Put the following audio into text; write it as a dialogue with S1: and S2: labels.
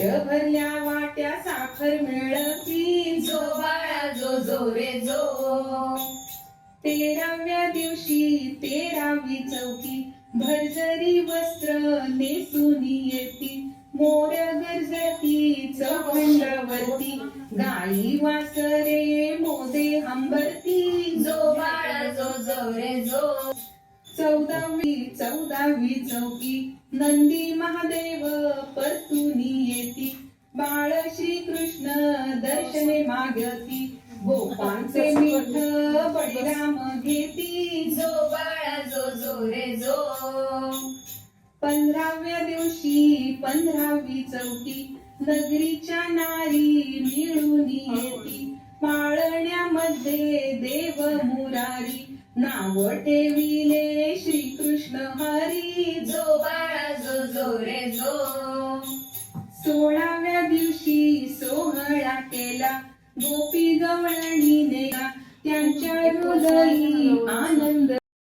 S1: भरल्या वाट्या साखर मिळती,
S2: जो बाळा जो जो रे जो.
S1: 13व्या दिवशी 13वी चौकी, भरजरी वस्त्र नेसून येती, मोर गर्जती चौखंडावरती, गाई वासरे मोदे हंबरती,
S2: जो बाळा जो जो रे जो.
S1: 14वी चौकी, नंदी महादेव परतून येती, बाळ श्रीकृष्ण दर्शने मागती, गोपांचे मीठ बळीराम घेती,
S2: जो बाळा जो जो रे जो.
S1: 15व्या दिवशी 15वी चौकी, नगरीच्या नारी मिळून येती, पाळण्यामध्ये देव मुरारी, नाव ठेविले श्रीकृष्ण हरी,
S2: जो बाळा जो जो रे जो.
S1: 16व्या दिवशी सोहळा केला, गोपी गवळणी नेला, त्यांच्या हृदयी आनंद